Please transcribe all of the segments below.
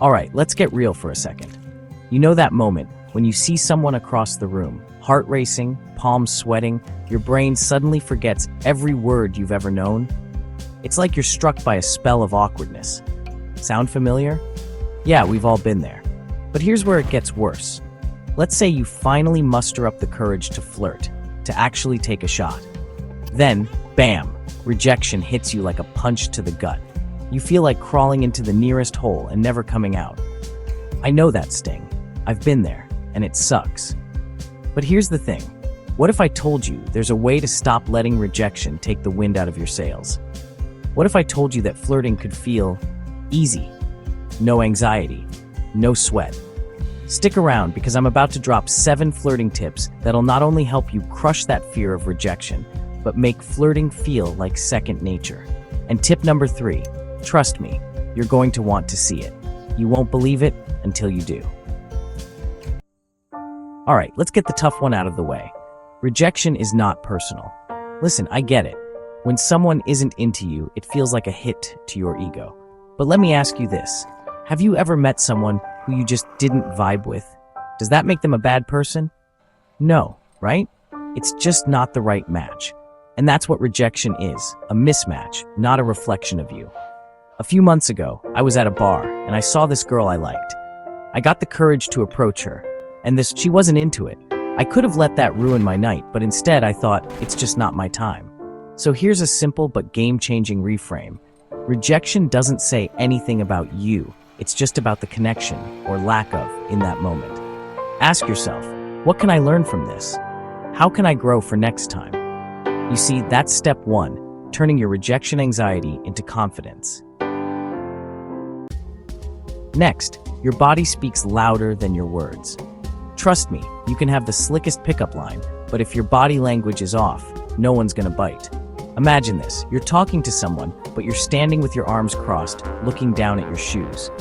Alright, let's get real for a second. You know that moment when you see someone across the room, heart racing, palms sweating, your brain suddenly forgets every word you've ever known? It's like you're struck by a spell of awkwardness. Sound familiar? Yeah, we've all been there. But here's where it gets worse. Let's say you finally muster up the courage to flirt, to actually take a shot. Then, bam, rejection hits you like a punch to the gut. You feel like crawling into the nearest hole and never coming out. I know that sting. I've been there, and it sucks. But here's the thing. What if I told you there's a way to stop letting rejection take the wind out of your sails? What if I told you that flirting could feel easy? No anxiety, no sweat. Stick around because I'm about to drop 7 flirting tips that'll not only help you crush that fear of rejection, but make flirting feel like second nature. And tip number 3, trust me, you're going to want to see it. You won't believe it until you do. All right, let's get the tough one out of the way. Rejection is not personal. Listen, I get it. When someone isn't into you, it feels like a hit to your ego. But let me ask you this. Have you ever met someone who you just didn't vibe with? Does that make them a bad person? No, right? It's just not the right match. And that's what rejection is, a mismatch, not a reflection of you. A few months ago, I was at a bar, and I saw this girl I liked. I got the courage to approach her, and she wasn't into it. I could have let that ruin my night, but instead I thought, it's just not my time. So here's a simple but game-changing reframe. Rejection doesn't say anything about you. It's just about the connection, or lack of, in that moment. Ask yourself, what can I learn from this? How can I grow for next time? You see, that's step 1, turning your rejection anxiety into confidence. Next, your body speaks louder than your words. Trust me, you can have the slickest pickup line, but if your body language is off, no one's gonna bite. Imagine this, you're talking to someone, but you're standing with your arms crossed, looking down at your shoes.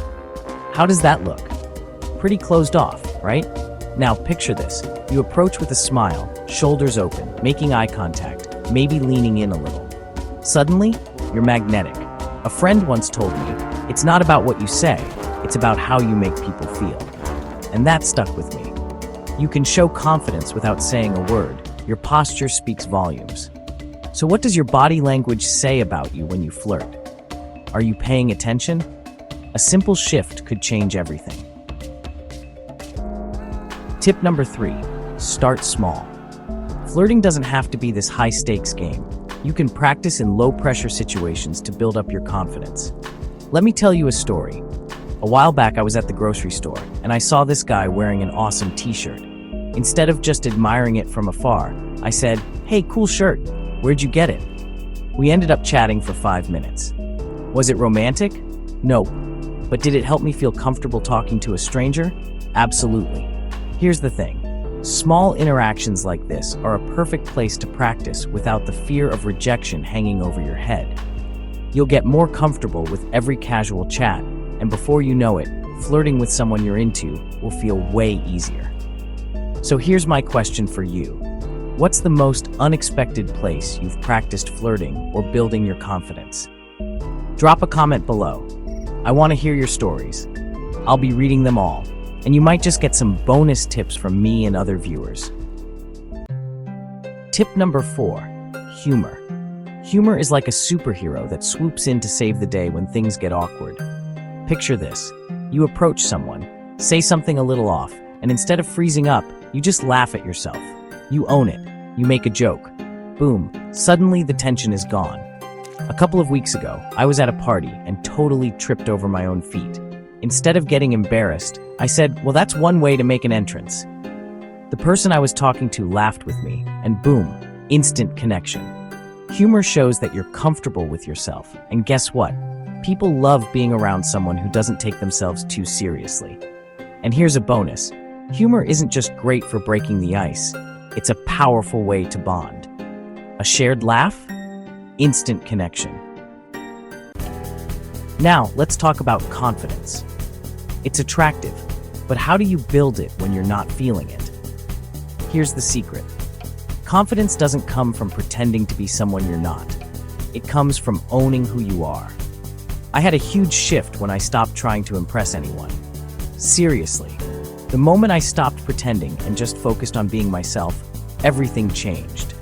How does that look? Pretty closed off, right? Now picture this, you approach with a smile, shoulders open, making eye contact, maybe leaning in a little. Suddenly, you're magnetic. A friend once told me, it's not about what you say, it's about how you make people feel. And that stuck with me. You can show confidence without saying a word. Your posture speaks volumes. So what does your body language say about you when you flirt? Are you paying attention? A simple shift could change everything. Tip number 3, start small. Flirting doesn't have to be this high-stakes game. You can practice in low-pressure situations to build up your confidence. Let me tell you a story. A while back, I was at the grocery store, and I saw this guy wearing an awesome t-shirt. Instead of just admiring it from afar, I said, "Hey, cool shirt. Where'd you get it?" We ended up chatting for 5 minutes. Was it romantic? Nope. But did it help me feel comfortable talking to a stranger? Absolutely. Here's the thing. Small interactions like this are a perfect place to practice without the fear of rejection hanging over your head. You'll get more comfortable with every casual chat, and before you know it, flirting with someone you're into will feel way easier. So here's my question for you. What's the most unexpected place you've practiced flirting or building your confidence? Drop a comment below. I want to hear your stories. I'll be reading them all, and you might just get some bonus tips from me and other viewers. Tip number 4, humor. Humor is like a superhero that swoops in to save the day when things get awkward. Picture this. You approach someone, say something a little off, and instead of freezing up, you just laugh at yourself. You own it. You make a joke. Boom. Suddenly the tension is gone. A couple of weeks ago, I was at a party and totally tripped over my own feet. Instead of getting embarrassed, I said, well, that's one way to make an entrance. The person I was talking to laughed with me, and boom, instant connection. Humor shows that you're comfortable with yourself, and guess what? People love being around someone who doesn't take themselves too seriously. And here's a bonus. Humor isn't just great for breaking the ice. It's a powerful way to bond. A shared laugh? Instant connection. Now, let's talk about confidence. It's attractive, but how do you build it when you're not feeling it? Here's the secret. Confidence doesn't come from pretending to be someone you're not. It comes from owning who you are. I had a huge shift when I stopped trying to impress anyone. Seriously. The moment I stopped pretending and just focused on being myself, everything changed.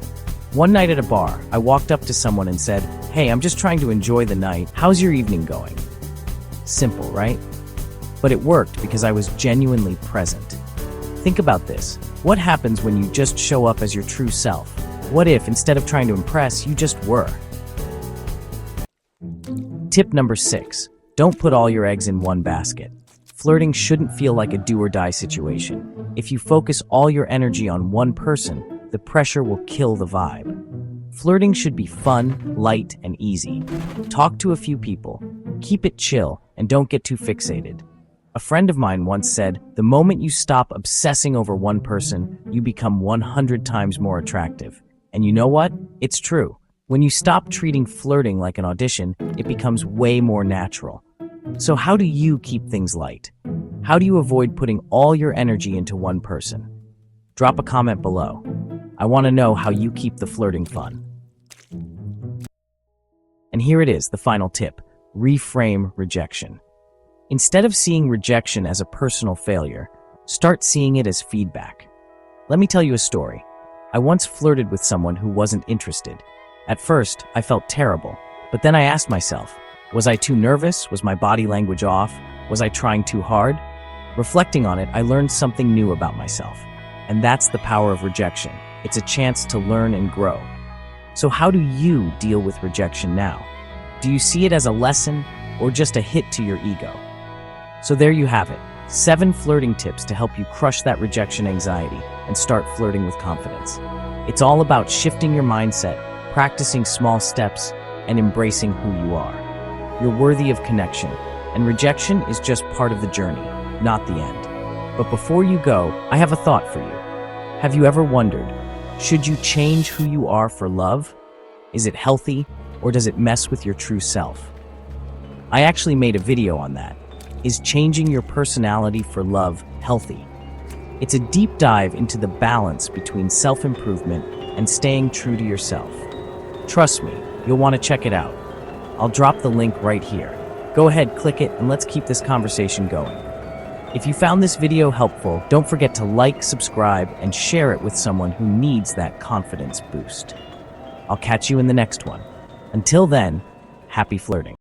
One night at a bar, I walked up to someone and said, "Hey, I'm just trying to enjoy the night. How's your evening going?" Simple, right? But it worked because I was genuinely present. Think about this. What happens when you just show up as your true self? What if, instead of trying to impress, you just were? Tip number 6. Don't put all your eggs in one basket. Flirting shouldn't feel like a do-or-die situation. If you focus all your energy on one person, the pressure will kill the vibe. Flirting should be fun, light, and easy. Talk to a few people, keep it chill, and don't get too fixated. A friend of mine once said, "The moment you stop obsessing over one person, you become 100 times more attractive." And you know what? It's true. When you stop treating flirting like an audition, it becomes way more natural. So how do you keep things light? How do you avoid putting all your energy into one person? Drop a comment below. I want to know how you keep the flirting fun. And here it is, the final tip. Reframe rejection. Instead of seeing rejection as a personal failure, start seeing it as feedback. Let me tell you a story. I once flirted with someone who wasn't interested. At first, I felt terrible, but then I asked myself, was I too nervous? Was my body language off? Was I trying too hard? Reflecting on it, I learned something new about myself. And that's the power of rejection. It's a chance to learn and grow. So how do you deal with rejection now? Do you see it as a lesson or just a hit to your ego? So there you have it. 7 flirting tips to help you crush that rejection anxiety and start flirting with confidence. It's all about shifting your mindset, practicing small steps, and embracing who you are. You're worthy of connection, and rejection is just part of the journey, not the end. But before you go, I have a thought for you. Have you ever wondered, should you change who you are for love? Is it healthy, or does it mess with your true self? I actually made a video on that. Is changing your personality for love healthy? It's a deep dive into the balance between self-improvement and staying true to yourself. Trust me, you'll want to check it out. I'll drop the link right here. Go ahead, click it, and let's keep this conversation going. If you found this video helpful, don't forget to like, subscribe, and share it with someone who needs that confidence boost. I'll catch you in the next one. Until then, happy flirting.